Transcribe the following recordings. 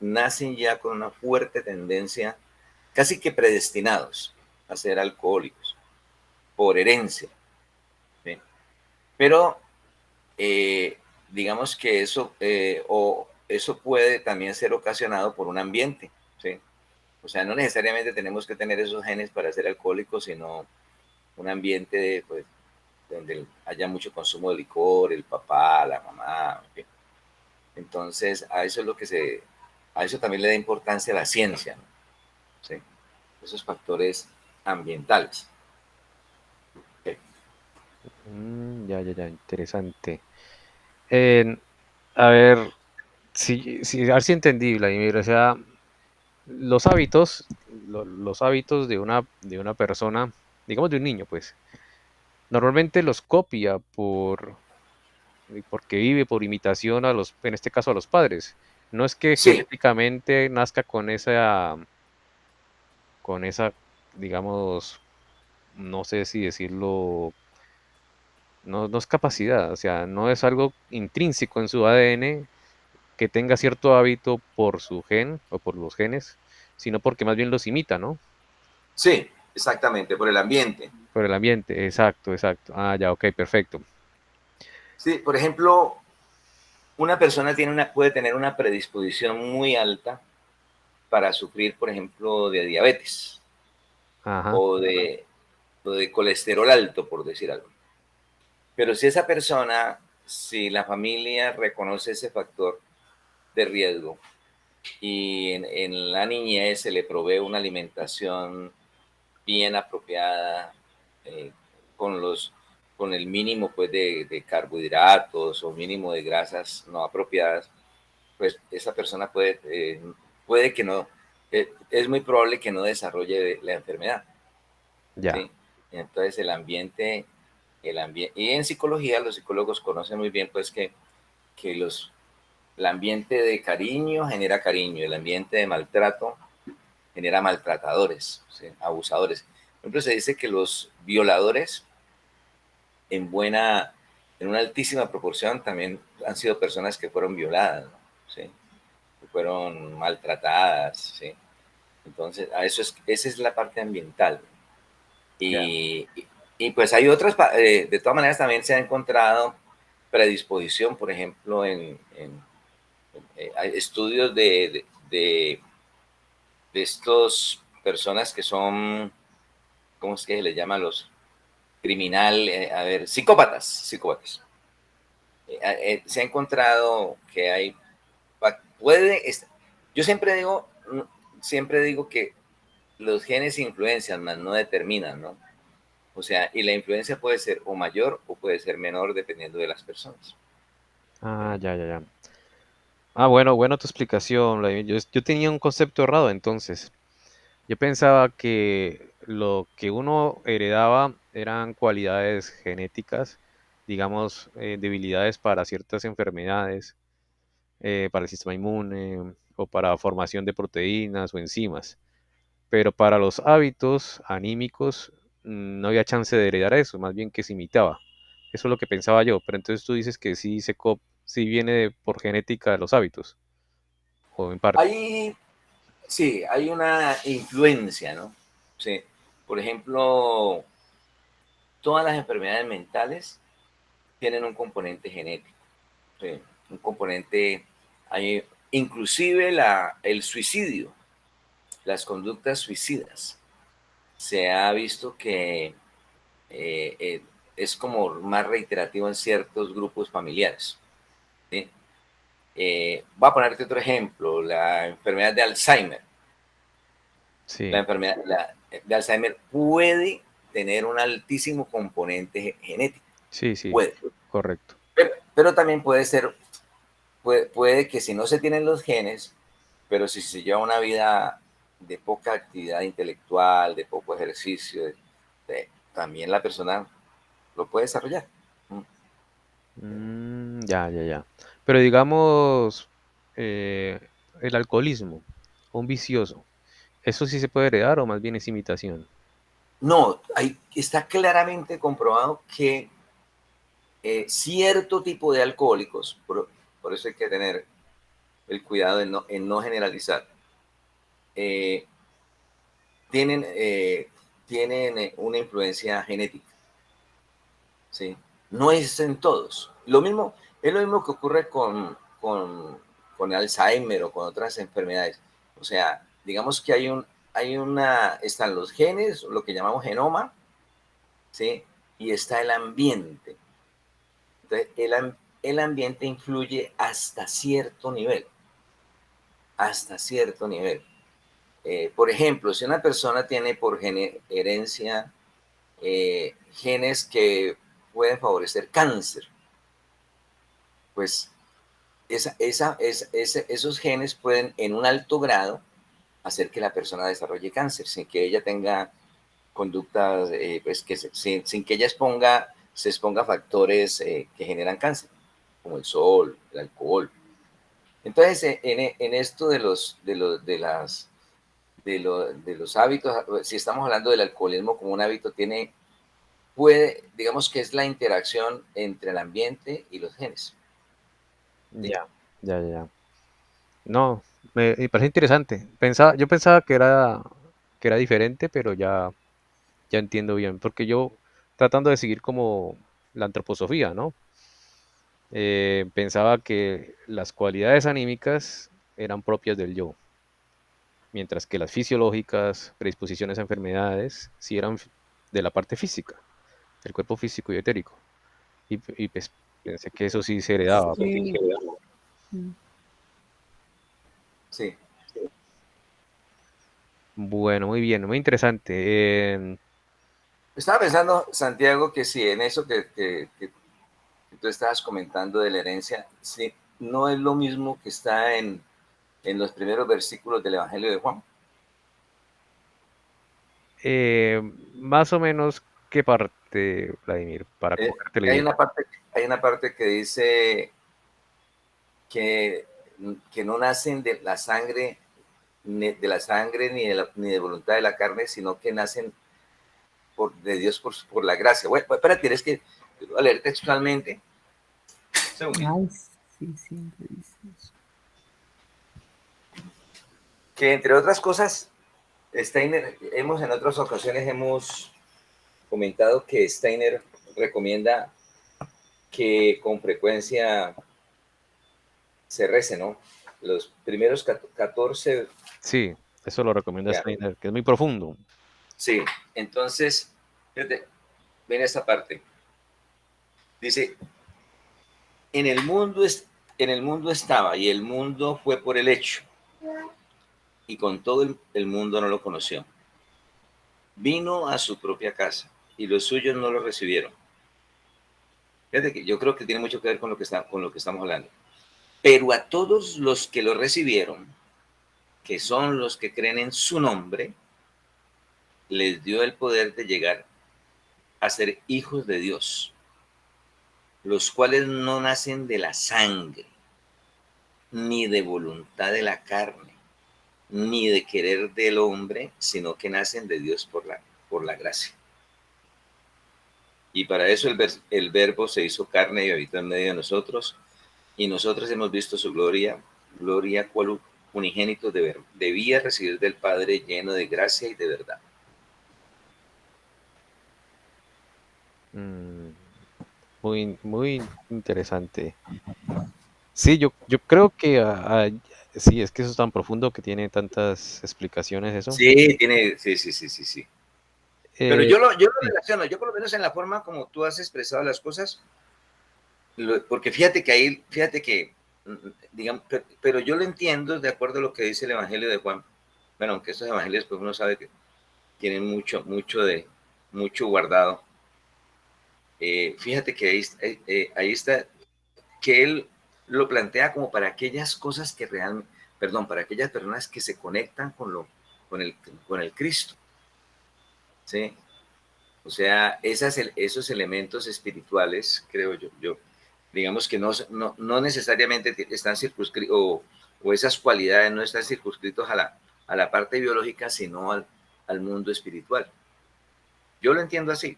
nacen ya con una fuerte tendencia, casi que predestinados a ser alcohólicos, por herencia, ¿sí? Pero digamos que eso puede también ser ocasionado por un ambiente, ¿sí? O sea, no necesariamente tenemos que tener esos genes para ser alcohólicos, sino un ambiente pues, donde haya mucho consumo de licor, el papá, la mamá, ¿sí? Entonces, a eso también le da importancia a la ciencia, ¿no? ¿Sí? Esos factores ambientales. ¿Sí? Ya, ya, ya, interesante. En- a ver, a ver si entendí, Vladimir. O sea, los hábitos de una persona, digamos de un niño, pues, normalmente los copia porque vive por imitación en este caso a los padres. No es que Sí, genéticamente nazca con esa, digamos, no sé si decirlo, no, no es capacidad, o sea, no es algo intrínseco en su ADN que tenga cierto hábito por su gen o por los genes, sino porque más bien los imita, ¿no? sí, exactamente, por el ambiente. Por el ambiente, exacto, exacto. Ah, ya, ok, perfecto. Sí, por ejemplo, una persona puede tener una predisposición muy alta para sufrir, por ejemplo, de diabetes Ajá, o de colesterol alto, por decir algo. Pero si la familia reconoce ese factor de riesgo y en la niñez se le provee una alimentación bien apropiada, eh, con, los, con el mínimo pues, de carbohidratos o mínimo de grasas no apropiadas, pues esa persona puede que no, es muy probable que no desarrolle la enfermedad, ya. ¿sí? Entonces el ambiente, y en psicología los psicólogos conocen muy bien pues que el ambiente de cariño, el ambiente de maltrato genera maltratadores, ¿sí? Abusadores. Por ejemplo, se dice que los violadores en buena, en una altísima proporción también han sido personas que fueron violadas, ¿no? ¿Sí? Que fueron maltratadas, ¿sí? Entonces, esa es la parte ambiental. Ya. Y, y pues hay otras, de todas maneras también se ha encontrado predisposición, por ejemplo, hay estudios de estas personas que son, ¿cómo es que se les llama? Los a ver, psicópatas. Se ha encontrado que puede, yo siempre digo que los genes influencian, más no determinan, ¿no? O sea, y la influencia puede ser o mayor o puede ser menor dependiendo de las personas. Ah, ya, ya, ya. Ah, bueno, bueno tu explicación, Vladimir. Yo tenía un concepto errado entonces. Yo pensaba que lo que uno heredaba eran cualidades genéticas, digamos, debilidades para ciertas enfermedades, para el sistema inmune o para formación de proteínas o enzimas. Pero para los hábitos anímicos no había chance de heredar eso, más bien que se imitaba. Eso es lo que pensaba yo, pero entonces tú dices que sí viene por genética de los hábitos, o en parte. Ahí sí, hay una influencia, ¿no? Sí. Por ejemplo, todas las enfermedades mentales tienen un componente genético, ¿sí? Un componente, hay, inclusive el suicidio, las conductas suicidas. Se ha visto que es como más reiterativo en ciertos grupos familiares, ¿sí? Voy a ponerte otro ejemplo, la enfermedad de Alzheimer. La Sí, enfermedad de Alzheimer puede tener un altísimo componente genético, sí, sí, puede, correcto. pero también puede que si no se tienen los genes, pero si se lleva una vida de poca actividad intelectual, de poco ejercicio, también la persona lo puede desarrollar. Ya, ya, ya. Pero digamos, eh, el alcoholismo, un vicioso, ¿eso sí se puede heredar o más bien es imitación? No, está claramente comprobado que cierto tipo de alcohólicos, por eso hay que tener el cuidado en no generalizar. Eh, tienen tienen una influencia genética, ¿sí? No es en todos. Es lo mismo que ocurre con Alzheimer o con otras enfermedades. O sea, digamos que están los genes, lo que llamamos genoma, ¿sí? Y está el ambiente. Entonces, el ambiente influye hasta cierto nivel. Por ejemplo, si una persona tiene por herencia genes que pueden favorecer cáncer, pues esos genes pueden en un alto grado hacer que la persona desarrolle cáncer sin que ella tenga conductas, pues sin que ella se exponga a factores que generan cáncer, como el sol, el alcohol. Entonces, en esto de los hábitos, si estamos hablando del alcoholismo como un hábito, digamos que es la interacción entre el ambiente y los genes. ¿Sí? Ya, ya, ya, ya. No, me parece interesante. Yo pensaba que era diferente, pero ya entiendo bien, porque yo tratando de seguir como la antroposofía, ¿no? Pensaba que las cualidades anímicas eran propias del yo, mientras que las fisiológicas, predisposiciones a enfermedades, sí eran de la parte física, del cuerpo físico y etérico. Y pues pensé que eso sí se heredaba, pues. Sí. Sí. Bueno, muy bien, muy interesante. Estaba pensando, Santiago, que sí, en eso que tú estabas comentando de la herencia, sí, no es lo mismo que está en los primeros versículos del Evangelio de Juan. Eh, Más o menos, ¿qué parte, Vladimir? Para Eh, cogerte la hay idea. una parte, hay una parte que dice que, que no nacen de la sangre, ni de voluntad de la carne, sino que nacen de Dios por la gracia. Bueno, espérate, tienes que leer textualmente. Un segundito. Ay, sí, siempre dice eso. Que entre otras cosas, Steiner, en otras ocasiones hemos comentado que Steiner recomienda que con frecuencia se rece, ¿no? Los primeros 14, Sí, eso lo recomienda ya, Steiner, que es muy profundo. sí. Entonces, fíjate, viene esta parte. Dice, en el mundo, en el mundo estaba y el mundo fue por el hecho y con todo el mundo no lo conoció. Vino a su propia casa y los suyos no lo recibieron. Fíjate que yo creo que tiene mucho que ver con con lo que estamos hablando. Pero a todos los que lo recibieron, que son los que creen en su nombre, les dio el poder de llegar a ser hijos de Dios, los cuales no nacen de la sangre, ni de voluntad de la carne, ni de querer del hombre, sino que nacen de Dios por la gracia. Y para eso el verbo se hizo carne y habitó en medio de nosotros, y nosotros hemos visto su gloria, gloria cual unigénito debía recibir del Padre, lleno de gracia y de verdad. Mm, muy, muy interesante. Sí, yo creo que sí, es que eso es tan profundo que tiene tantas explicaciones eso. Sí, tiene, sí, sí, sí, sí, sí. Pero Eh, yo lo sí, relaciono, yo por lo menos en la forma como tú has expresado las cosas, porque fíjate que, digamos, pero yo lo entiendo de acuerdo a lo que dice el Evangelio de Juan. Bueno, aunque estos evangelios, pues uno sabe que tienen mucho guardado. Fíjate que ahí está, que él lo plantea como para aquellas cosas que realmente, perdón, para aquellas personas que se conectan con el, con el Cristo, ¿sí? O sea, esos elementos espirituales, creo yo, digamos que no necesariamente están circunscritos, o esas cualidades no están circunscritos a la parte biológica, sino al mundo espiritual. Yo lo entiendo así.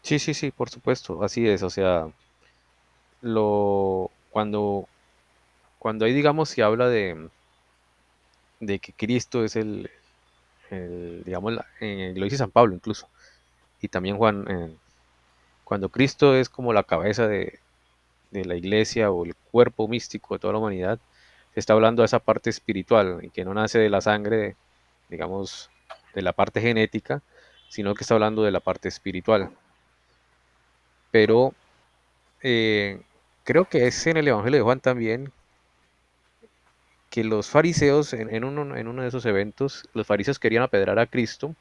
sí, sí, sí, por supuesto, así es. O sea, cuando cuando ahí, digamos, se habla de que Cristo es digamos, lo dice San Pablo incluso, y también Juan, cuando Cristo es como la cabeza de la iglesia o el cuerpo místico de toda la humanidad, se está hablando de esa parte espiritual y que no nace de la sangre, digamos, de la parte genética, sino que está hablando de la parte espiritual. Pero eh, creo que es en el Evangelio de Juan también que los fariseos, en uno de esos eventos, los fariseos querían apedrear a Cristo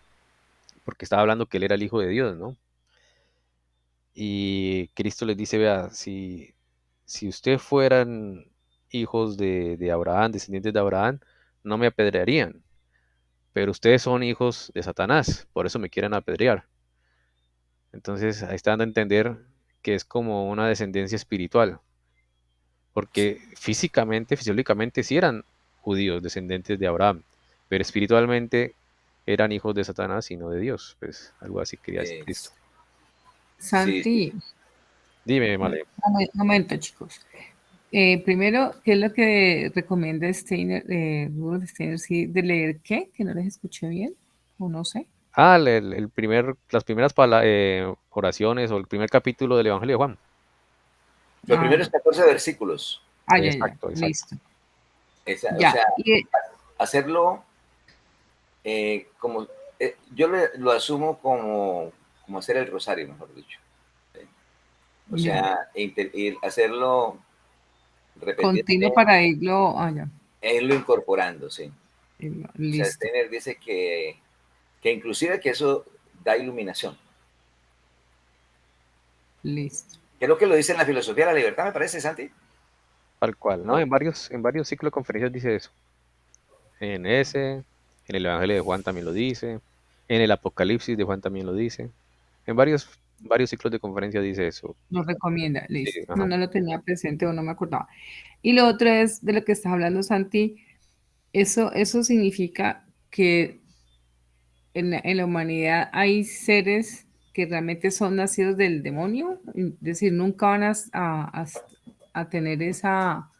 porque estaba hablando que él era el Hijo de Dios, ¿no? Y Cristo les dice, vea, si ustedes fueran hijos de Abraham, descendientes de Abraham, no me apedrearían, pero ustedes son hijos de Satanás, por eso me quieren apedrear. Entonces ahí está dando a entender que es como una descendencia espiritual, porque físicamente, fisiológicamente sí eran judíos, descendientes de Abraham, pero espiritualmente eran hijos de Satanás y no de Dios, pues algo así quería decir Eh, Cristo. sí, sí, Santi, Dime, Male. momento, chicos. Primero, ¿qué es lo que recomienda Steiner, Rudolf Steiner, sí, de leer qué? Que no les escuché bien, o no sé. Ah, las primeras oraciones o el primer capítulo del Evangelio de Juan. los Ah, primeros ya. 14 versículos. Ah, ya, ya, Exacto, exacto. listo. O Ya. sea, Y, hacerlo como, yo lo asumo como hacer el rosario, mejor dicho. O ya. sea, y hacerlo Continuo repetidamente para irlo. Ah, ya. e irlo incorporando, sí. O sea, Listo, Steiner dice que inclusive que eso da iluminación. listo. ¿Qué es lo que lo dice en la filosofía de la libertad, me parece, Santi? Tal cual, ¿no? ¿No? En varios ciclos de conferencias dice eso. En ese, en el Evangelio de Juan también lo dice. En el Apocalipsis de Juan también lo dice. En varios ciclos de conferencias dice eso. Lo recomienda, Sí, listo. No, ajá. no lo tenía presente o no me acordaba. Y lo otro es de lo que estás hablando, Santi. Eso significa que en la humanidad hay seres que realmente son nacidos del demonio, es decir, nunca van a tener esa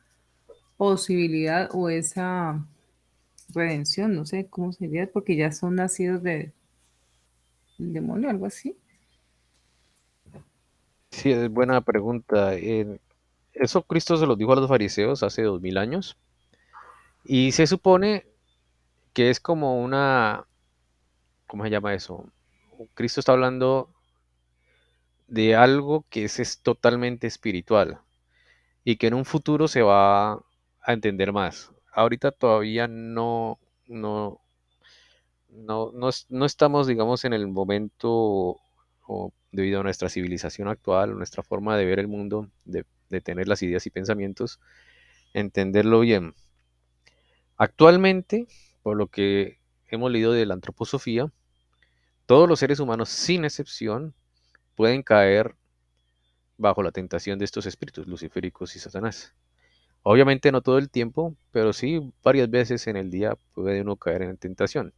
posibilidad o esa redención, no sé cómo sería, porque ya son nacidos del demonio, algo así. Sí, es buena pregunta. Eso Cristo se lo dijo a los fariseos hace 2000 años. Y se supone que es como ¿cómo se llama eso? Cristo está hablando de algo que es totalmente espiritual y que en un futuro se va a entender más. Ahorita todavía no, no estamos, digamos, en el momento o debido a nuestra civilización actual, nuestra forma de ver el mundo, de tener las ideas y pensamientos, entenderlo bien. Actualmente, por lo que hemos leído de la antroposofía, todos los seres humanos, sin excepción, pueden caer bajo la tentación de estos espíritus luciféricos y Satanás. Obviamente no todo el tiempo, pero sí varias veces en el día puede uno caer en tentación.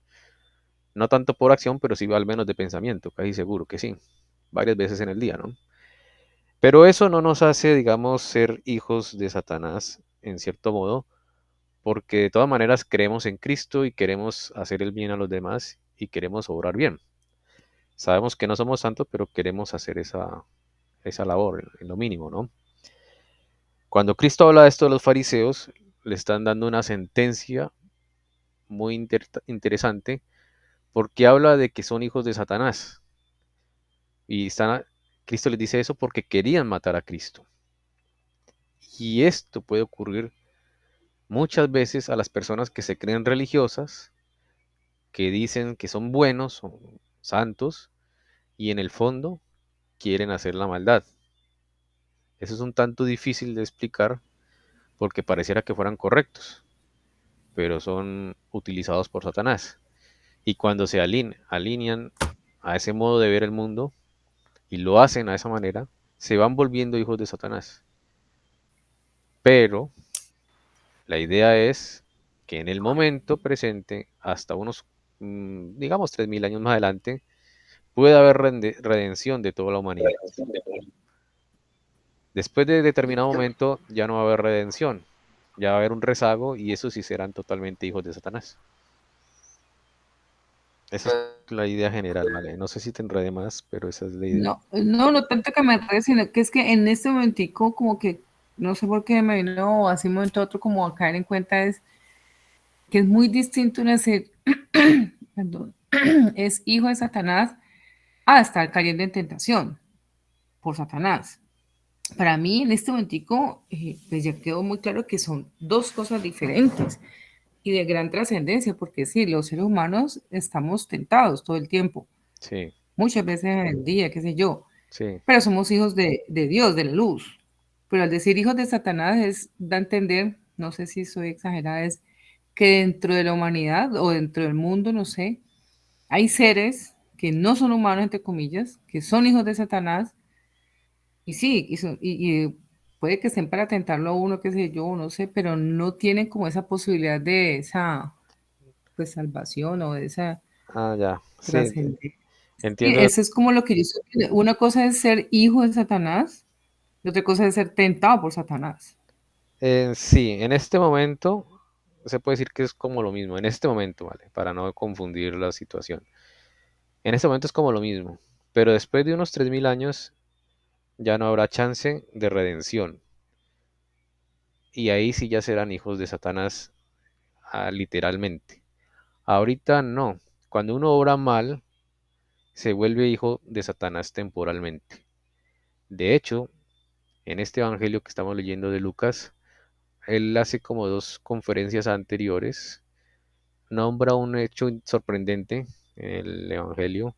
No tanto por acción, pero sí al menos de pensamiento, casi seguro que sí. Varias veces en el día, ¿no? Pero eso no nos hace, digamos, ser hijos de Satanás, en cierto modo, porque de todas maneras creemos en Cristo y queremos hacer el bien a los demás y queremos obrar bien. Sabemos que no somos santos, pero queremos hacer esa labor, en lo mínimo, ¿no? Cuando Cristo habla de esto de los fariseos, le están dando una sentencia muy interesante porque habla de que son hijos de Satanás. Y Cristo les dice eso porque querían matar a Cristo. Y esto puede ocurrir muchas veces a las personas que se creen religiosas, que dicen que son buenos, son santos, y en el fondo quieren hacer la maldad. Eso es un tanto difícil de explicar porque pareciera que fueran correctos, pero son utilizados por Satanás. Y cuando se alinean a ese modo de ver el mundo y lo hacen a esa manera, se van volviendo hijos de Satanás. Pero la idea es que en el momento presente, hasta unos, digamos, 3000 años más adelante, puede haber redención de toda la humanidad. Después de determinado momento ya no va a haber redención, Ya va a haber un rezago y esos sí serán totalmente hijos de Satanás. Esa es la idea general, ¿vale? No sé si te enredé más, pero esa es la idea. No, no, no tanto que me enrede, sino que es que en este momentico como que, no sé por qué me vino así un momento a otro como a caer en cuenta es que es muy distinto una ser, perdón, es hijo de Satanás a estar cayendo en tentación por Satanás. Para mí en este momentico pues ya quedó muy claro que son dos cosas diferentes y de gran trascendencia, porque sí, los seres humanos estamos tentados todo el tiempo, Sí, muchas veces en el día, qué sé yo, sí. pero somos hijos de Dios, de la luz. Pero al decir hijos de Satanás es, da a entender, no sé si soy exagerada, es que dentro de la humanidad o dentro del mundo, no sé, hay seres que no son humanos, entre comillas, que son hijos de Satanás, y sí, y puede que estén para tentarlo a uno, qué sé yo, no sé, pero no tienen como esa posibilidad de esa, pues, salvación o de esa Ah, ya. Sí, trascendencia. Sí, entiendo. eso es como lo que yo estoy. Una cosa es ser hijo de Satanás y otra cosa es ser tentado por Satanás. Sí, en este momento se puede decir que es como lo mismo. En este momento, ¿vale? Para no confundir la situación. En este momento es como lo mismo. Pero después de unos 3000 años ya no habrá chance de redención. Y ahí sí ya serán hijos de Satanás, literalmente. Ahorita no. Cuando uno obra mal, se vuelve hijo de Satanás temporalmente. De hecho, en este evangelio que estamos leyendo de Lucas, él hace como dos conferencias anteriores, nombra un hecho sorprendente en el evangelio,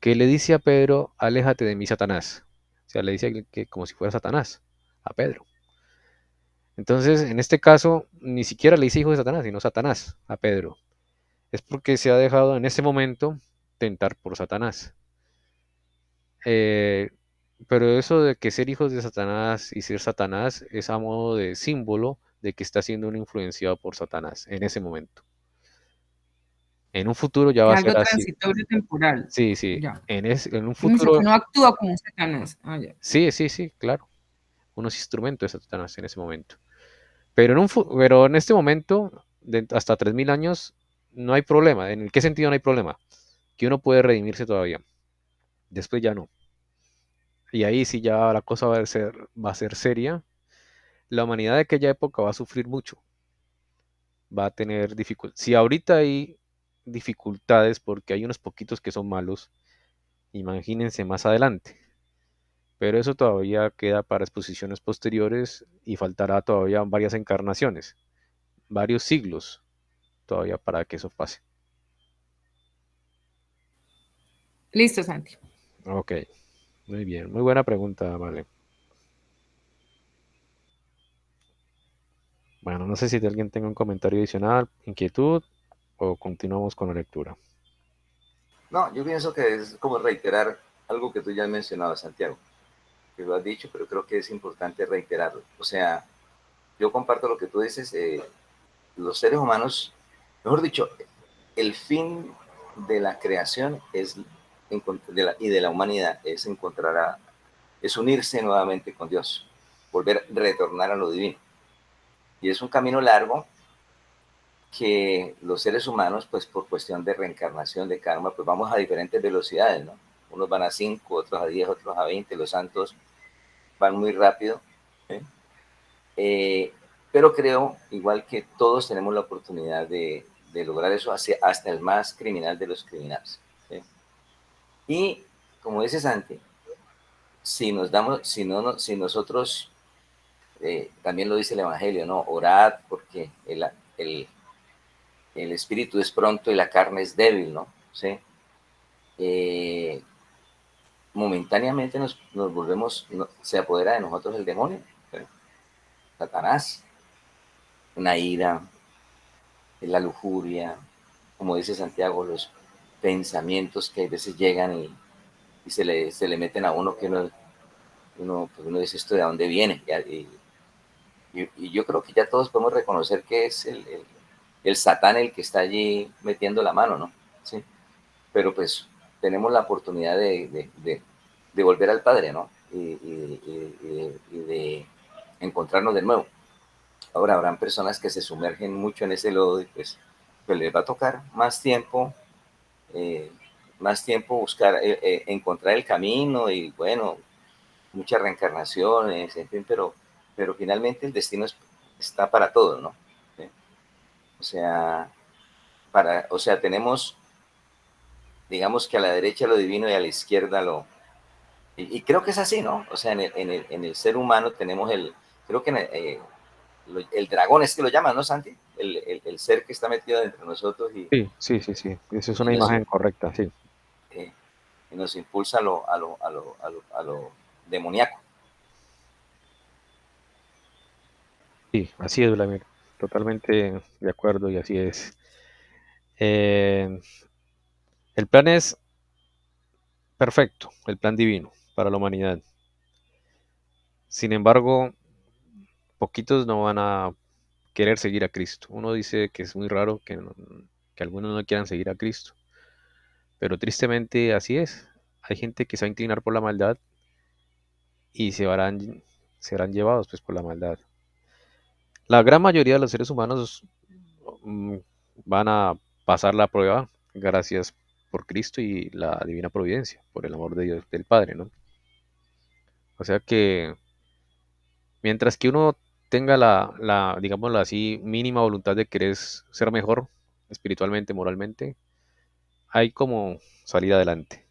que le dice a Pedro, aléjate de mí, Satanás. O sea, le dice que como si fuera Satanás a Pedro. Entonces, en este caso, ni siquiera le dice hijo de Satanás, sino Satanás a Pedro. Es porque se ha dejado en ese momento tentar por Satanás. Eh, pero eso de que ser hijos de Satanás y ser Satanás es a modo de símbolo de que está siendo un influenciado por Satanás en ese momento. En un futuro ya va Es a ser algo así. transitorio temporal. Sí, sí. Ya. En un O sea, que futuro, no actúa como un Satanás. Ah, ya. sí, sí, sí, claro. Uno es instrumento de Satanás en ese momento. Pero en este momento, hasta 3000 años, no hay problema. ¿En qué sentido no hay problema? Que uno puede redimirse todavía. Después ya no. Y ahí sí ya la cosa va a ser seria. La humanidad de aquella época va a sufrir mucho. Va a tener dificultades. Si ahorita hay dificultades porque hay unos poquitos que son malos, imagínense más adelante. Pero eso todavía queda para exposiciones posteriores y faltará todavía varias encarnaciones, varios siglos todavía para que eso pase. Listo, Santi. Ok, muy bien, muy buena pregunta, vale. Bueno, no sé si alguien tenga un comentario adicional, inquietud o continuamos con la lectura. No, yo pienso que es como reiterar algo que tú ya has mencionado, Santiago, que lo has dicho, pero creo que es importante reiterarlo. O sea, yo comparto lo que tú dices, los seres humanos, mejor dicho, el fin de la creación es y de la humanidad es es unirse nuevamente con Dios, volver a retornar a lo divino. Y es un camino largo que los seres humanos, pues por cuestión de reencarnación, de karma, pues vamos a diferentes velocidades, ¿no? Unos van a 5, otros a 10, otros a 20, los santos van muy rápido. ¿Eh? Eh, pero creo, igual que todos tenemos la oportunidad de lograr eso hasta el más criminal de los criminales. ¿Sí? Y como dice Santi, si nos damos, si nosotros, también lo dice el Evangelio, ¿no? Orad porque el, el espíritu es pronto y la carne es débil, ¿no? ¿Sí? Eh, Momentáneamente nos volvemos, se apodera de nosotros el demonio, ¿sí? Satanás, una ira, la lujuria, como dice Santiago, los pensamientos que a veces llegan y se le meten a uno que pues uno dice esto de dónde viene. Y yo creo que ya todos podemos reconocer que es el Satán el que está allí metiendo la mano, ¿no? Sí. Pero pues tenemos la oportunidad de volver al Padre, ¿no? Y de encontrarnos de nuevo. Ahora habrán personas que se sumergen mucho en ese lodo y pues les va a tocar eh, más tiempo buscar, encontrar el camino y bueno, muchas reencarnaciones, en fin, pero finalmente el destino está para todos, ¿no? ¿Sí? O sea, o sea, tenemos, digamos que a la derecha lo divino y a la izquierda y creo que es así, ¿no? O sea, en el ser humano tenemos creo que el dragón es que lo llaman, ¿no, Santi? El ser que está metido entre nosotros Sí, sí, sí, sí. Esa es y una nos, imagen correcta, sí. eh, y nos impulsa a lo demoníaco. Sí, así es, Vladimir. Totalmente de acuerdo y así es. Eh, el plan es perfecto, el plan divino para la humanidad. Sin embargo, poquitos no van a querer seguir a Cristo. Uno dice que es muy raro que algunos no quieran seguir a Cristo, pero tristemente así es. Hay gente que se va a inclinar por la maldad y serán llevados pues por la maldad. La gran mayoría de los seres humanos mm, van a pasar la prueba gracias por Cristo y la divina providencia, por el amor de Dios del Padre, ¿no? O sea que mientras que uno tenga digámoslo así, mínima voluntad de querer ser mejor espiritualmente, moralmente, hay como salir adelante.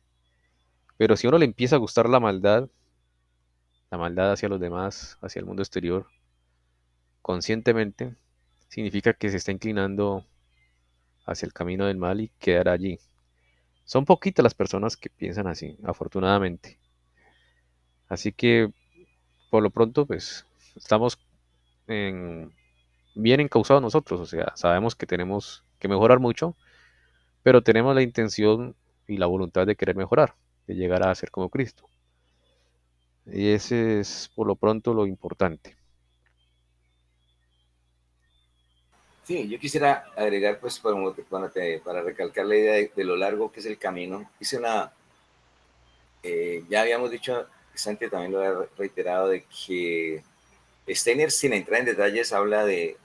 Pero si a uno le empieza a gustar la maldad hacia los demás, hacia el mundo exterior, conscientemente, significa que se está inclinando hacia el camino del mal y quedará allí. Son poquitas las personas que piensan así, afortunadamente. Así que, por lo pronto, pues, estamos en- bien encausados nosotros. O sea, sabemos que tenemos que mejorar mucho, pero tenemos la intención y la voluntad de querer mejorar, de llegar a ser como Cristo. Y ese es, por lo pronto, lo importante. Sí, yo quisiera agregar, pues, para recalcar la idea de lo largo que es el camino. Ya habíamos dicho, Santi también lo ha reiterado, de que Steiner, sin entrar en detalles, habla de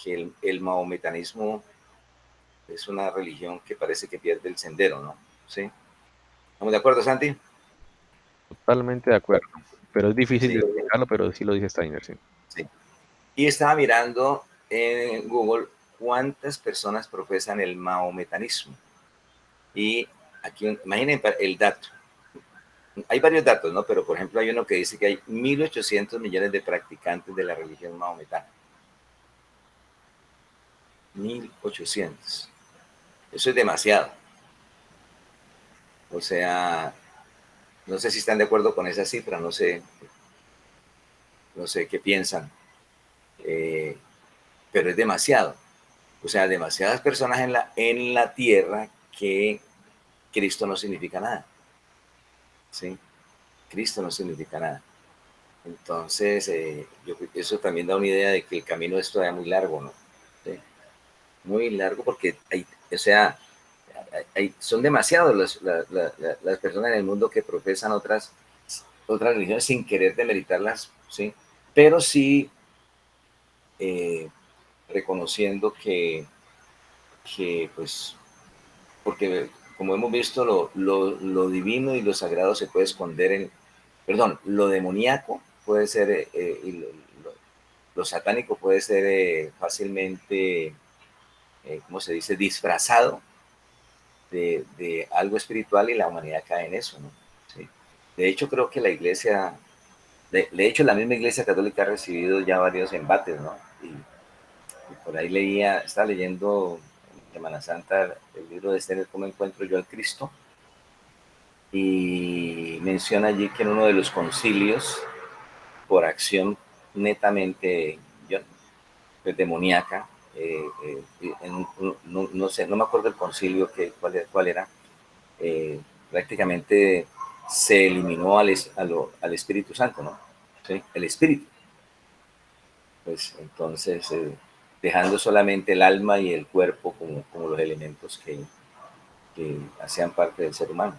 que el mahometanismo es una religión que parece que pierde el sendero, ¿no? ¿Sí? ¿Estamos de acuerdo, Santi? Totalmente de acuerdo. Pero es difícil de Sí, explicarlo, pero sí lo dice Steiner, sí. sí. Y estaba mirando en Google cuántas personas profesan el mahometanismo. Y aquí, imaginen el dato. Hay varios datos, ¿no? Pero, por ejemplo, hay uno que dice que hay 1.800 millones de practicantes de la religión maometana. 1.800. Eso es demasiado. O sea, no sé si están de acuerdo con esa cifra, no sé qué piensan, eh, pero es demasiado. O sea, demasiadas personas en la tierra que Cristo no significa nada. ¿Sí? Cristo no significa nada. Entonces, eso también da una idea de que el camino es todavía muy largo, ¿no? ¿Sí? Muy largo porque o sea, son demasiados las personas en el mundo que profesan otras religiones sin querer demeritarlas, ¿sí? Pero sí eh, reconociendo que, pues, porque como hemos visto, lo divino y lo sagrado se puede esconder perdón, lo demoníaco puede ser, y lo satánico puede ser fácilmente, ¿cómo se dice?, disfrazado de algo espiritual y la humanidad cae en eso, ¿no? Sí. De hecho, creo que la iglesia, de hecho, la misma iglesia católica ha recibido ya varios embates, ¿no? Y por ahí estaba leyendo en Semana Santa el libro de Steiner, ¿Cómo encuentro yo al Cristo? Y menciona allí que en uno de los concilios, por acción netamente pues, demoníaca, no sé, no me acuerdo el concilio cuál era, eh, prácticamente se eliminó al Espíritu Santo, ¿no? ¿Sí? El Espíritu. Pues entonces, dejando solamente el alma y el cuerpo como los elementos que hacían parte del ser humano.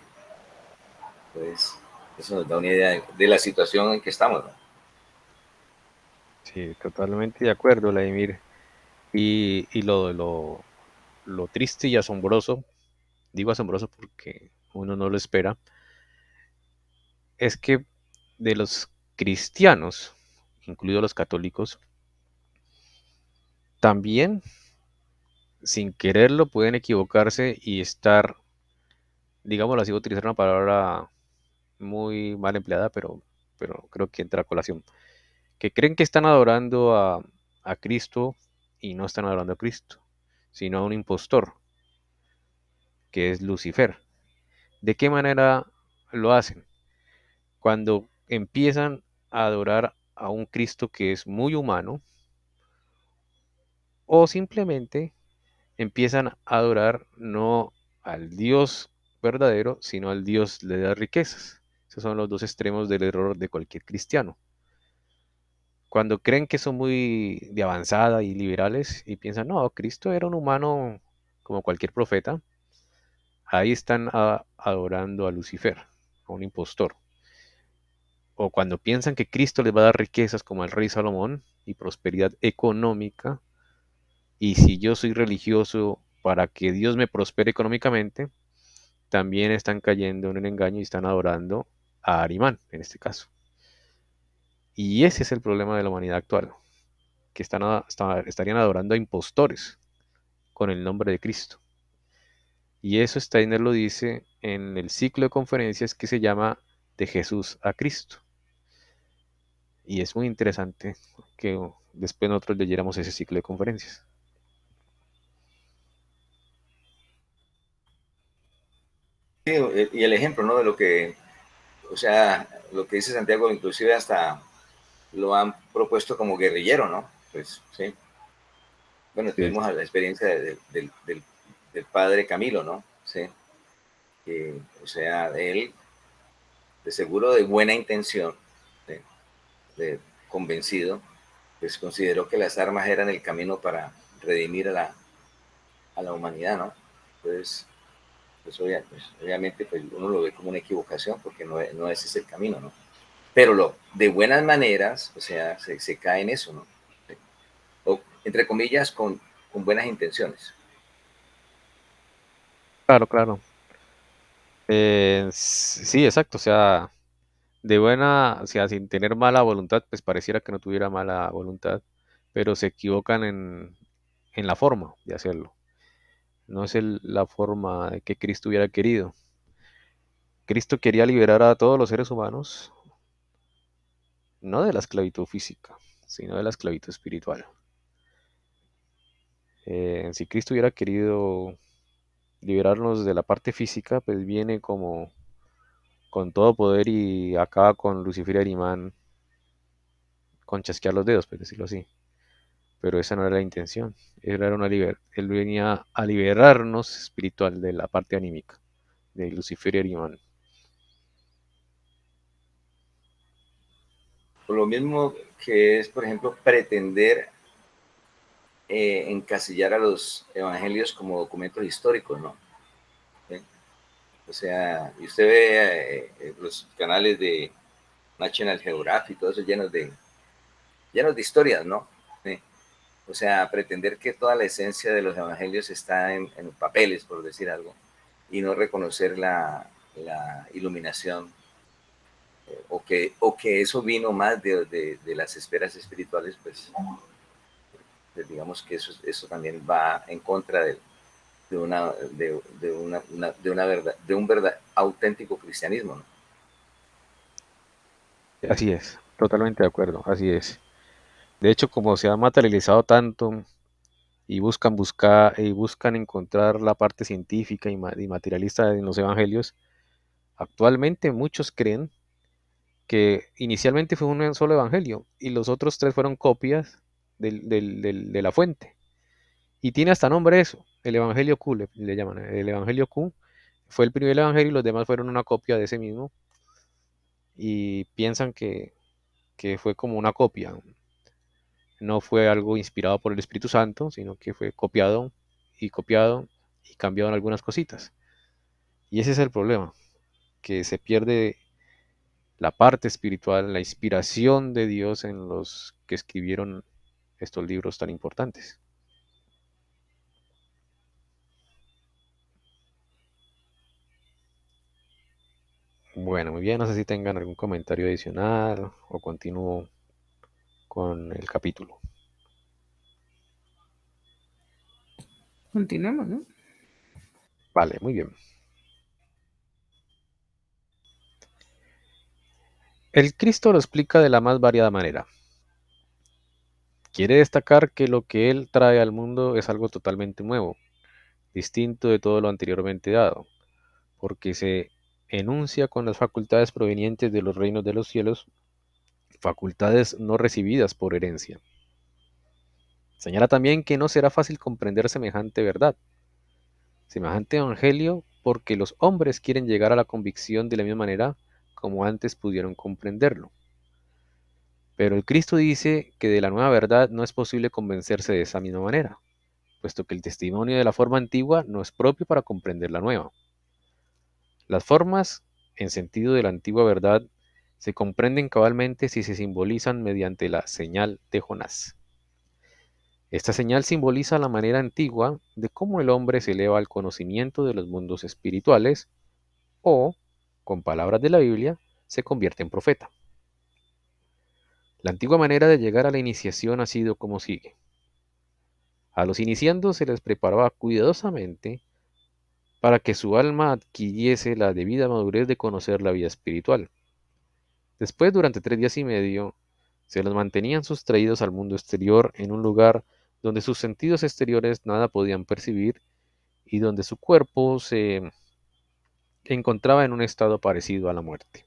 Pues eso nos da una idea de la situación en que estamos, ¿no? Sí, totalmente de acuerdo, Vladimir. Y lo triste y asombroso, digo asombroso porque uno no lo espera, es que de los cristianos, incluidos los católicos, también sin quererlo pueden equivocarse y estar, digámoslo así, voy a utilizar una palabra muy mal empleada, pero creo que entra a colación, que creen que están adorando a Cristo y no están adorando a Cristo, sino a un impostor, que es Lucifer. ¿De qué manera lo hacen? Cuando empiezan a adorar a un Cristo que es muy humano o simplemente empiezan a adorar no al Dios verdadero, sino al Dios de las riquezas. Esos son los dos extremos del error de cualquier cristiano. Cuando creen que son muy de avanzada y liberales y piensan, no, Cristo era un humano como cualquier profeta, ahí están adorando a Lucifer, a un impostor. O cuando piensan que Cristo les va a dar riquezas como el rey Salomón y prosperidad económica, y si yo soy religioso para que Dios me prospere económicamente, también están cayendo en un engaño y están adorando a Arimán, en este caso. Y ese es el problema de la humanidad actual, que estarían adorando a impostores con el nombre de Cristo. Y eso Steiner lo dice en el ciclo de conferencias que se llama De Jesús a Cristo. Y es muy interesante que después nosotros leyéramos ese ciclo de conferencias. Sí, y el ejemplo, ¿no? De lo que, o sea, lo que dice Santiago, inclusive hasta lo han propuesto como guerrillero, ¿no? Pues sí. Bueno, Sí, tuvimos la experiencia del padre Camilo, ¿no? Sí. Que, o sea, él, de seguro de buena intención, de, de convencido, pues consideró que las armas eran el camino para redimir a la humanidad, ¿no? Entonces, pues, obviamente pues, uno lo ve como una equivocación porque no ese es el camino, ¿no? Pero de buenas maneras, o sea, se cae en eso, ¿no? O, entre comillas, con buenas intenciones. claro, claro. Sí, exacto. O sea, de buena, o sea, sin tener mala voluntad, pues pareciera que no tuviera mala voluntad, pero se equivocan en la forma de hacerlo. No es la forma de que Cristo hubiera querido. Cristo quería liberar a todos los seres humanos, no de la esclavitud física, sino de la esclavitud espiritual. Si Cristo hubiera querido liberarnos de la parte física, pues viene como con todo poder y acaba con Lucifer y Arimán con chasquear los dedos, por decirlo así. Pero esa no era la intención. Él venía a liberarnos espiritual de la parte anímica, de Lucifer y Arimán. Por lo mismo que es, por ejemplo, pretender encasillar a los evangelios como documentos históricos, ¿no? ¿Sí? O sea, y usted ve los canales de National Geographic, todo eso llenos de historias, ¿no? ¿Sí? O sea, pretender que toda la esencia de los evangelios está en papeles, por decir algo, y no reconocer la iluminación, o que eso vino más de las esferas espirituales, pues digamos que eso también va en contra de un verdad auténtico cristianismo, ¿no? Así es, totalmente de acuerdo, así es. De hecho, como se ha materializado tanto y buscan encontrar la parte científica y materialista en los evangelios, actualmente muchos creen que inicialmente fue un solo evangelio y los otros tres fueron copias de la fuente. Y tiene hasta nombre eso, el Evangelio Q, le llaman. El Evangelio Q fue el primer evangelio y los demás fueron una copia de ese mismo. Y piensan que fue como una copia. No fue algo inspirado por el Espíritu Santo, sino que fue copiado y cambiado en algunas cositas. Y ese es el problema, que se pierde la parte espiritual, la inspiración de Dios en los que escribieron estos libros tan importantes. Bueno, muy bien, no sé si tengan algún comentario adicional o continúo con el capítulo. Continuemos, ¿no? Vale, muy bien. El Cristo lo explica de la más variada manera. Quiere destacar que lo que Él trae al mundo es algo totalmente nuevo, distinto de todo lo anteriormente dado, porque se enuncia con las facultades provenientes de los reinos de los cielos, facultades no recibidas por herencia. Señala también que no será fácil comprender semejante verdad, semejante evangelio, porque los hombres quieren llegar a la convicción de la misma manera como antes pudieron comprenderlo. Pero el Cristo dice que de la nueva verdad no es posible convencerse de esa misma manera, puesto que el testimonio de la forma antigua no es propio para comprender la nueva. Las formas, en sentido de la antigua verdad, se comprenden cabalmente si se simbolizan mediante la señal de Jonás. Esta señal simboliza la manera antigua de cómo el hombre se eleva al conocimiento de los mundos espirituales o, con palabras de la Biblia, se convierte en profeta. La antigua manera de llegar a la iniciación ha sido como sigue. A los iniciandos se les preparaba cuidadosamente para que su alma adquiriese la debida madurez de conocer la vida espiritual. Después, durante 3 días y medio, se los mantenían sustraídos al mundo exterior en un lugar donde sus sentidos exteriores nada podían percibir y donde su cuerpo se encontraba en un estado parecido a la muerte.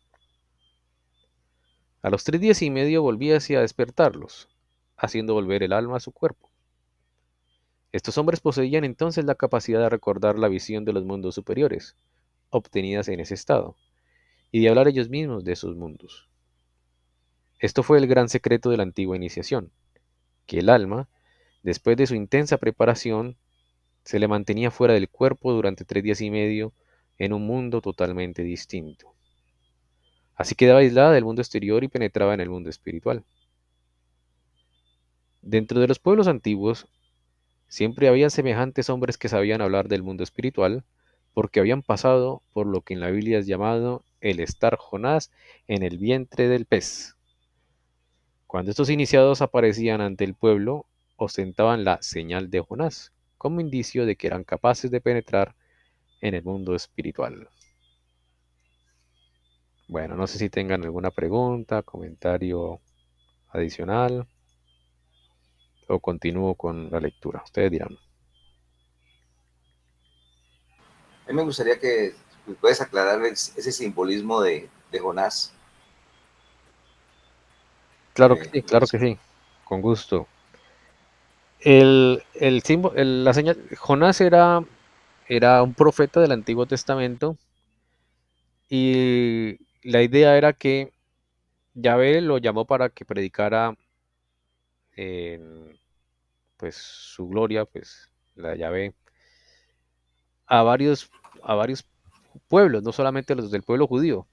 A los 3 días y medio volvíase a despertarlos, haciendo volver el alma a su cuerpo. Estos hombres poseían entonces la capacidad de recordar la visión de los mundos superiores, obtenidas en ese estado, y de hablar ellos mismos de esos mundos. Esto fue el gran secreto de la antigua iniciación, que el alma, después de su intensa preparación, se le mantenía fuera del cuerpo durante 3 días y medio en un mundo totalmente distinto. Así quedaba aislada del mundo exterior y penetraba en el mundo espiritual. Dentro de los pueblos antiguos, siempre había semejantes hombres que sabían hablar del mundo espiritual, porque habían pasado por lo que en la Biblia es llamado el estar Jonás en el vientre del pez. Cuando estos iniciados aparecían ante el pueblo, ostentaban la señal de Jonás, como indicio de que eran capaces de penetrar en el mundo espiritual. Bueno, no sé si tengan alguna pregunta, comentario adicional o continúo con la lectura. Ustedes dirán. A mí me gustaría que puedes aclarar ese simbolismo de Jonás. Claro que sí, con gusto. La señal, Jonás era un profeta del Antiguo Testamento y la idea era que Yahvé lo llamó para que predicara en, pues, su gloria, pues la Yahvé, a varios pueblos, no solamente los del pueblo judío.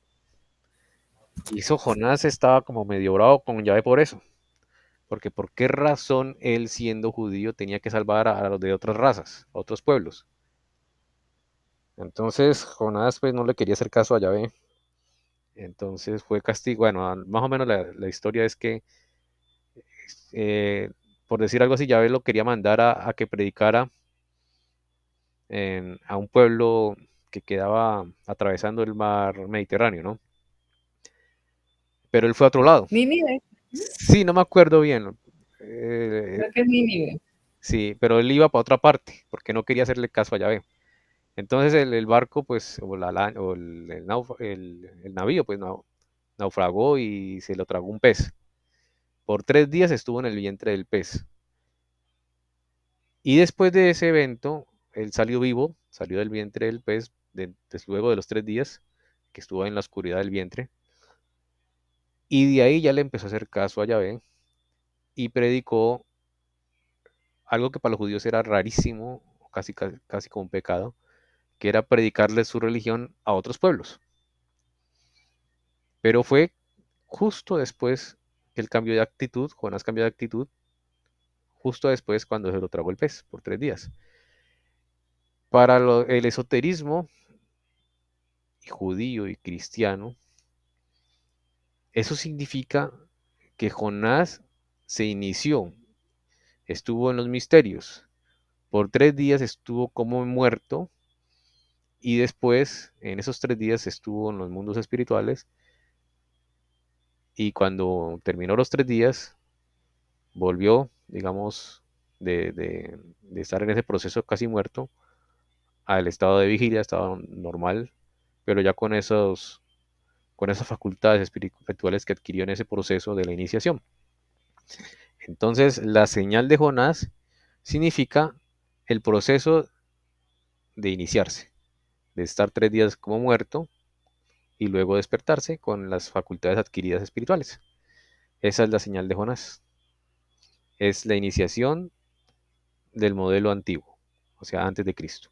Y eso Jonás estaba como medio bravo con Yahvé por eso. Porque por qué razón él siendo judío tenía que salvar a los de otras razas, a otros pueblos. Entonces Jonás pues no le quería hacer caso a Yahvé. Entonces fue castigo. Bueno, más o menos la historia es que, eh, por decir algo así, Yahvé lo quería mandar a que predicara a un pueblo que quedaba atravesando el mar Mediterráneo, ¿no? Pero él fue a otro lado. Nínive, Sí, no me acuerdo bien. Eh, creo que es Nínive. sí, pero él iba para otra parte porque no quería hacerle caso a Yahvé. Entonces el barco, pues, o el navío, pues, naufragó y se lo tragó un pez. Por 3 días estuvo en el vientre del pez. Y después de ese evento, él salió vivo, salió del vientre del pez, luego de los 3 días que estuvo en la oscuridad del vientre. Y de ahí ya le empezó a hacer caso a Yahvé y predicó algo que para los judíos era rarísimo, casi como un pecado, que era predicarle su religión a otros pueblos. Pero fue justo después que él cambió de actitud, Jonás cambió de actitud justo después cuando se lo tragó el pez por 3 días. Para el esoterismo judío y cristiano, eso significa que Jonás se inició, estuvo en los misterios, por 3 días estuvo como muerto y después en esos 3 días estuvo en los mundos espirituales y cuando terminó los 3 días volvió, digamos, de estar en ese proceso casi muerto al estado de vigilia, estado normal, pero ya con esas facultades espirituales que adquirió en ese proceso de la iniciación. Entonces, la señal de Jonás significa el proceso de iniciarse, de estar 3 días como muerto y luego despertarse con las facultades adquiridas espirituales. Esa es la señal de Jonás. Es la iniciación del modelo antiguo, o sea, antes de Cristo.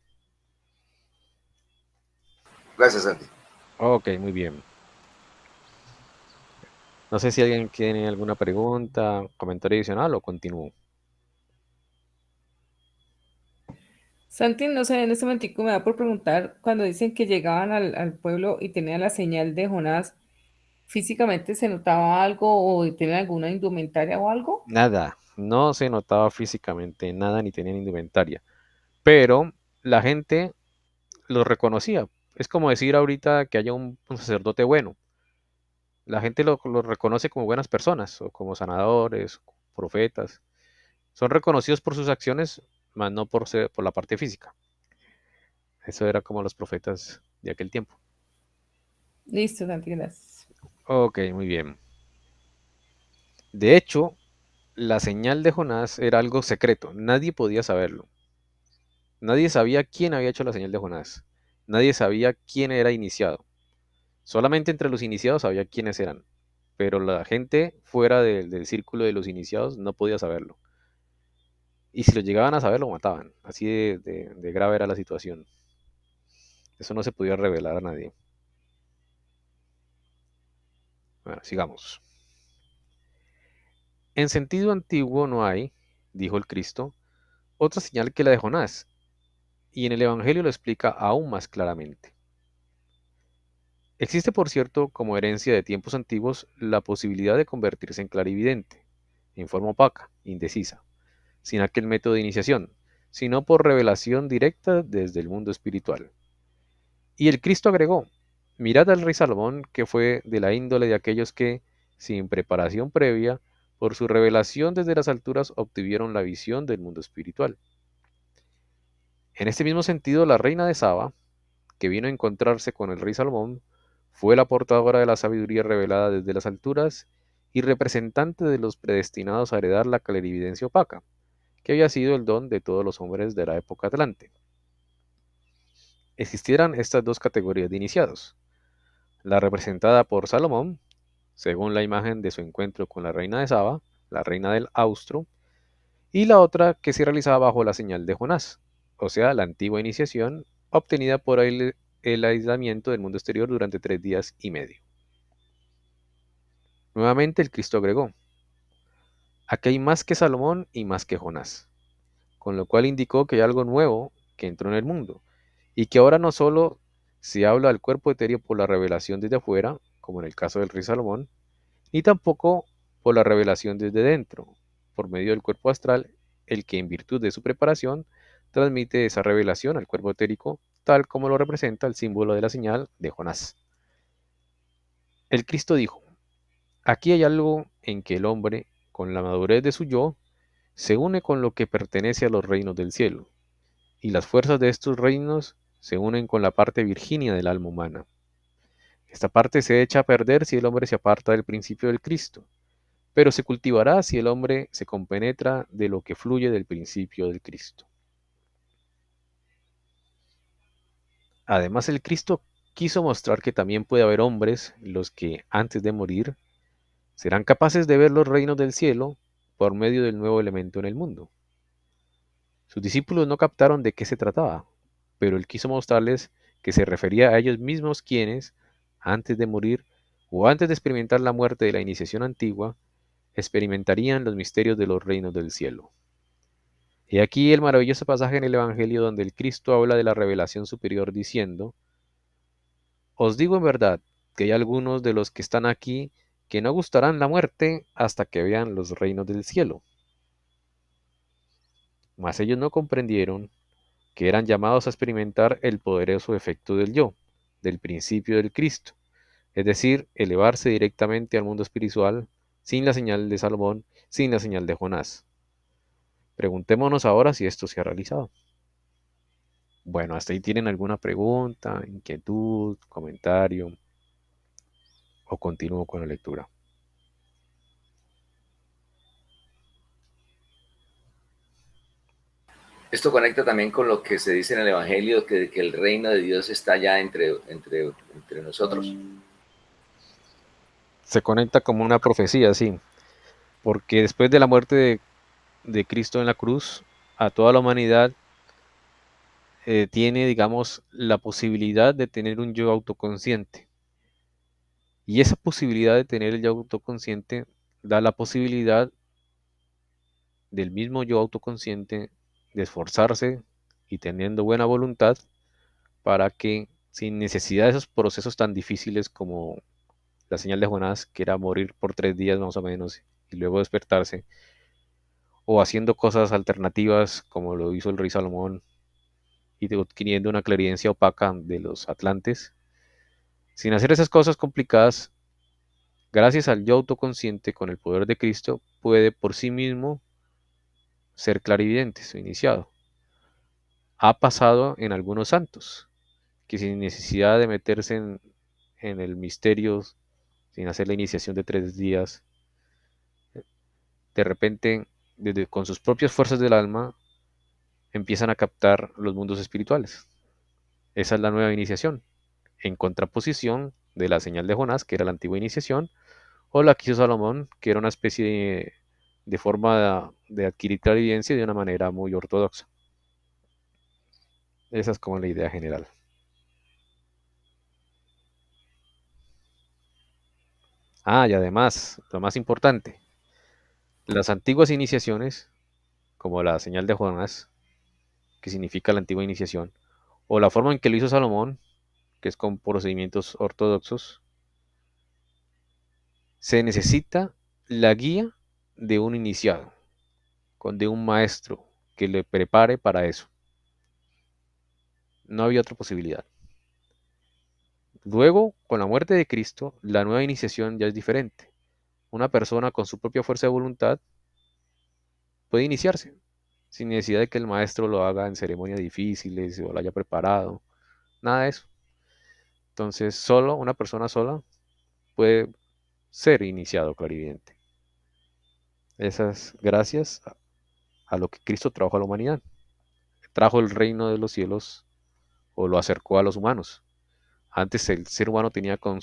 Gracias, Santi. Ok, muy bien. No sé si alguien tiene alguna pregunta, comentario adicional o continúo. Santi, no sé, en este momentico me da por preguntar, cuando dicen que llegaban al pueblo y tenían la señal de Jonás, ¿físicamente se notaba algo o tenían alguna indumentaria o algo? Nada, no se notaba físicamente nada ni tenían indumentaria, pero la gente los reconocía. Es como decir ahorita que haya un sacerdote bueno. La gente lo reconoce como buenas personas o como sanadores, profetas. Son reconocidos por sus acciones, más no por la parte física. Eso era como los profetas de aquel tiempo. Listo, Santi, gracias. Ok, muy bien. De hecho, la señal de Jonás era algo secreto. Nadie podía saberlo. Nadie sabía quién había hecho la señal de Jonás. Nadie sabía quién era iniciado. Solamente entre los iniciados sabía quiénes eran. Pero la gente fuera del círculo de los iniciados no podía saberlo. Y si lo llegaban a saber, lo mataban. Así de grave era la situación. Eso no se podía revelar a nadie. Bueno, sigamos. En sentido antiguo no hay, dijo el Cristo, otra señal que la de Jonás. Y en el Evangelio lo explica aún más claramente. Existe, por cierto, como herencia de tiempos antiguos, la posibilidad de convertirse en clarividente, en forma opaca, indecisa, sin aquel método de iniciación, sino por revelación directa desde el mundo espiritual. Y el Cristo agregó, mirad al rey Salomón, que fue de la índole de aquellos que, sin preparación previa, por su revelación desde las alturas obtuvieron la visión del mundo espiritual. En este mismo sentido, la reina de Saba, que vino a encontrarse con el rey Salomón, fue la portadora de la sabiduría revelada desde las alturas y representante de los predestinados a heredar la clarividencia opaca, que había sido el don de todos los hombres de la época atlante. Existieran estas dos categorías de iniciados, la representada por Salomón, según la imagen de su encuentro con la reina de Saba, la reina del Austro, y la otra que se realizaba bajo la señal de Jonás, o sea, la antigua iniciación obtenida por el aislamiento del mundo exterior durante 3 días y medio. Nuevamente el Cristo agregó, aquí hay más que Salomón y más que Jonás, con lo cual indicó que hay algo nuevo que entró en el mundo, y que ahora no solo se habla del cuerpo etéreo por la revelación desde afuera, como en el caso del rey Salomón, ni tampoco por la revelación desde dentro, por medio del cuerpo astral, el que en virtud de su preparación transmite esa revelación al cuerpo etérico, tal como lo representa el símbolo de la señal de Jonás. El Cristo dijo, aquí hay algo en que el hombre, con la madurez de su yo, se une con lo que pertenece a los reinos del cielo, y las fuerzas de estos reinos se unen con la parte virginia del alma humana. Esta parte se echa a perder si el hombre se aparta del principio del Cristo, pero se cultivará si el hombre se compenetra de lo que fluye del principio del Cristo. Además, el Cristo quiso mostrar que también puede haber hombres los que, antes de morir, serán capaces de ver los reinos del cielo por medio del nuevo elemento en el mundo. Sus discípulos no captaron de qué se trataba, pero él quiso mostrarles que se refería a ellos mismos quienes, antes de morir o antes de experimentar la muerte de la iniciación antigua, experimentarían los misterios de los reinos del cielo. Y aquí el maravilloso pasaje en el Evangelio donde el Cristo habla de la revelación superior diciendo: os digo en verdad que hay algunos de los que están aquí que no gustarán la muerte hasta que vean los reinos del cielo. Mas ellos no comprendieron que eran llamados a experimentar el poderoso efecto del yo, del principio del Cristo, es decir, elevarse directamente al mundo espiritual sin la señal de Salomón, sin la señal de Jonás. Preguntémonos ahora si esto se ha realizado. Bueno, hasta ahí tienen alguna pregunta, inquietud, comentario, o continúo con la lectura. Esto conecta también con lo que se dice en el Evangelio, que el reino de Dios está ya entre nosotros. Se conecta como una profecía, sí, porque después de la muerte de Cristo en la cruz, a toda la humanidad tiene, digamos, la posibilidad de tener un yo autoconsciente. Y esa posibilidad de tener el yo autoconsciente da la posibilidad del mismo yo autoconsciente de esforzarse y teniendo buena voluntad para que, sin necesidad de esos procesos tan difíciles como la señal de Jonás, que era morir por 3 días más o menos y luego despertarse, o haciendo cosas alternativas como lo hizo el rey Salomón y adquiriendo una clarividencia opaca de los atlantes, sin hacer esas cosas complicadas, gracias al yo autoconsciente con el poder de Cristo, puede por sí mismo ser clarividente o iniciado. Ha pasado en algunos santos, que sin necesidad de meterse en el misterio, sin hacer la iniciación de 3 días, de repente, con sus propias fuerzas del alma, empiezan a captar los mundos espirituales. Esa es la nueva iniciación, en contraposición de la señal de Jonás, que era la antigua iniciación, o la que hizo Salomón, que era una especie de forma de adquirir clarividencia de una manera muy ortodoxa. Esa es como la idea general. Ah, y además, lo más importante, las antiguas iniciaciones, como la señal de Jonás, que significa la antigua iniciación, o la forma en que lo hizo Salomón, que es con procedimientos ortodoxos, se necesita la guía de un iniciado, de un maestro que le prepare para eso. No había otra posibilidad. Luego, con la muerte de Cristo, la nueva iniciación ya es diferente. Una persona con su propia fuerza de voluntad puede iniciarse, sin necesidad de que el maestro lo haga en ceremonias difíciles o lo haya preparado. Nada de eso. Entonces, solo una persona sola puede ser iniciado clarividente. Esas gracias a lo que Cristo trajo a la humanidad. Trajo el reino de los cielos o lo acercó a los humanos. Antes el ser humano tenía con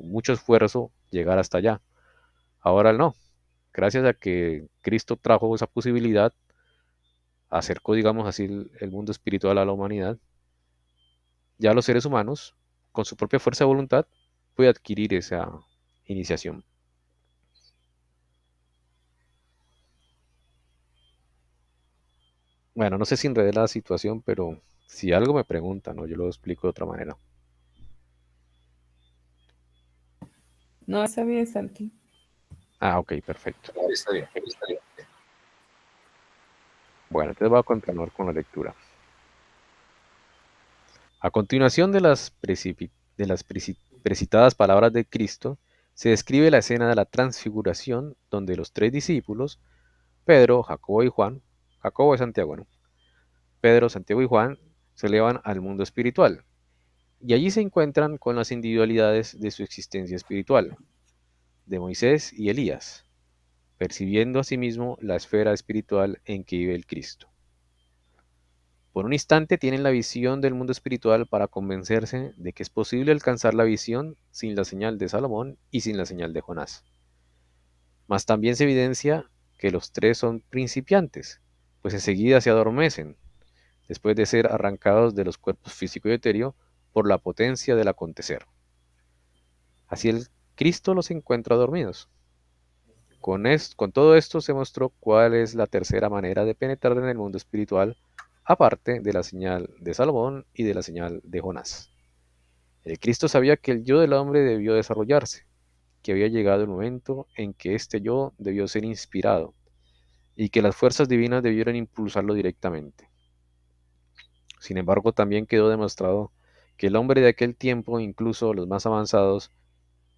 mucho esfuerzo llegar hasta allá. Ahora no. Gracias a que Cristo trajo esa posibilidad, acercó, digamos así, el mundo espiritual a la humanidad, ya los seres humanos, con su propia fuerza de voluntad, pueden adquirir esa iniciación. Bueno, no sé si enredé la situación, pero si algo me preguntan, ¿no? Yo lo explico de otra manera. No, está bien, Santi. Ah, ok, perfecto. Está bien, está bien. Bueno, entonces voy a continuar con la lectura. A continuación de las precitadas palabras de Cristo, se describe la escena de la transfiguración, donde los 3 discípulos, Pedro, Jacobo y Juan, Jacobo es Santiago, ¿no? Pedro, Santiago y Juan, se elevan al mundo espiritual, y allí se encuentran con las individualidades de su existencia espiritual, de Moisés y Elías, percibiendo asimismo la esfera espiritual en que vive el Cristo. Por un instante tienen la visión del mundo espiritual para convencerse de que es posible alcanzar la visión sin la señal de Salomón y sin la señal de Jonás. Mas también se evidencia que los tres son principiantes, pues enseguida se adormecen, después de ser arrancados de los cuerpos físico y etéreo por la potencia del acontecer. Así el Cristo los encuentra dormidos. Con todo esto se mostró cuál es la tercera manera de penetrar en el mundo espiritual, aparte de la señal de Salomón y de la señal de Jonás. El Cristo sabía que el yo del hombre debió desarrollarse, que había llegado el momento en que este yo debió ser inspirado y que las fuerzas divinas debieron impulsarlo directamente. Sin embargo, también quedó demostrado que el hombre de aquel tiempo, incluso los más avanzados,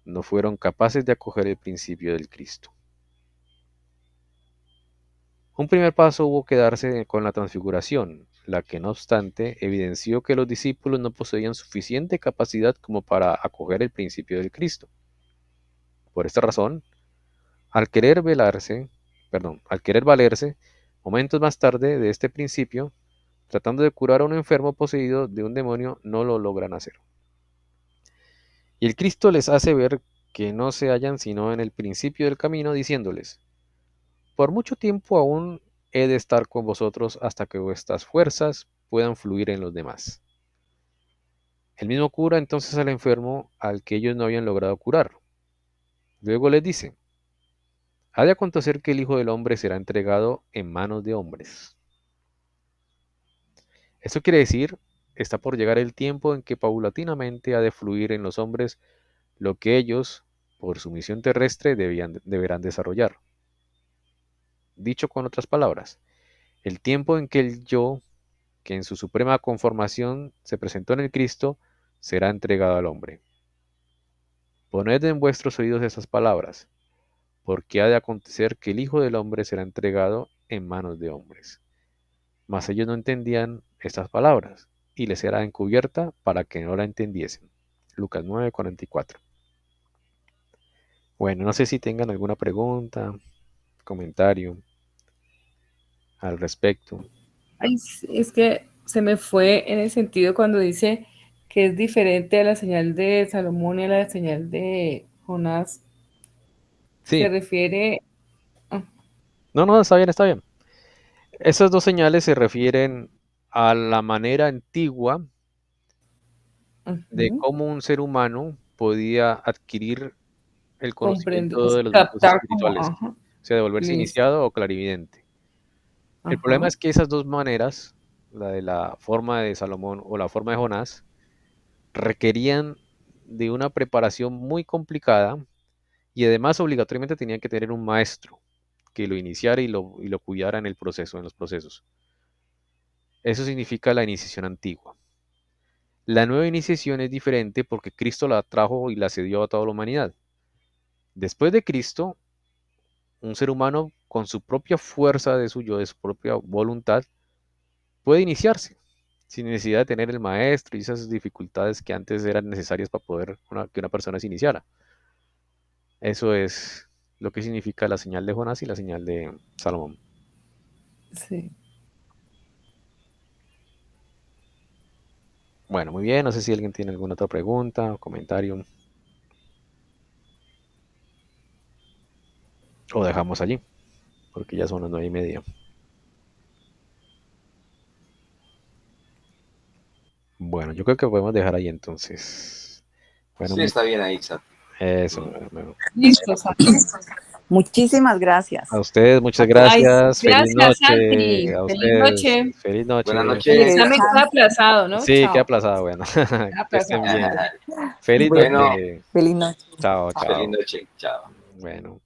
no fueron capaces de acoger el principio del Cristo. Un primer paso hubo que darse con la transfiguración, la que no obstante evidenció que los discípulos no poseían suficiente capacidad como para acoger el principio del Cristo. Por esta razón, al querer valerse, momentos más tarde de este principio, tratando de curar a un enfermo poseído de un demonio, no lo logran hacer. Y el Cristo les hace ver que no se hallan sino en el principio del camino, diciéndoles: por mucho tiempo aún he de estar con vosotros hasta que vuestras fuerzas puedan fluir en los demás. El mismo cura entonces al enfermo al que ellos no habían logrado curar. Luego les dice: ha de acontecer que el Hijo del Hombre será entregado en manos de hombres. Esto quiere decir, está por llegar el tiempo en que paulatinamente ha de fluir en los hombres lo que ellos, por su misión terrestre, deberán desarrollar. Dicho con otras palabras, el tiempo en que el yo, que en su suprema conformación se presentó en el Cristo, será entregado al hombre. Poned en vuestros oídos esas palabras, porque ha de acontecer que el Hijo del Hombre será entregado en manos de hombres. Mas ellos no entendían estas palabras, y les era encubierta para que no la entendiesen. Lucas 9:44. Bueno, no sé si tengan alguna pregunta, comentario al respecto. Ay, es que se me fue en el sentido cuando dice que es diferente a la señal de Salomón y a la señal de Jonás. Se Sí, refiere. no, está bien, está bien. Esas dos señales se refieren a la manera antigua de Ujú, cómo un ser humano podía adquirir el comprender, conocimiento de los mundos captar como, espirituales, ajá, o sea, de volverse listo, iniciado o clarividente. El problema ajá, es que esas dos maneras, la de la forma de Salomón o la forma de Jonás, requerían de una preparación muy complicada y además obligatoriamente tenían que tener un maestro que lo iniciara y lo cuidara en el proceso, en los procesos. Eso significa la iniciación antigua. La nueva iniciación es diferente porque Cristo la trajo y la cedió a toda la humanidad. Después de Cristo, un ser humano con su propia fuerza de suyo, de su propia voluntad, puede iniciarse sin necesidad de tener el maestro y esas dificultades que antes eran necesarias para poder que una persona se iniciara. Eso es lo que significa la señal de Jonás y la señal de Salomón. sí. Bueno, muy bien, no sé si alguien tiene alguna otra pregunta o comentario. O dejamos allí, porque ya son las 9:30. Bueno, yo creo que podemos dejar ahí entonces. Bueno, Sí, está bien ahí, Isa. eso. Mm. Bueno. Listo, Santi. Muchísimas gracias. A ustedes, muchas Ay, gracias. Feliz gracias, noche. Santi. A Feliz ustedes, noche. feliz Buenas noche. El noches. examen queda aplazado, ¿no? Sí, qué Chao. aplazado, bueno. Queda Que estén aplazado. bien. Feliz Bueno, noche. Feliz noche. Chao, feliz chao. noche. Chao. Bueno.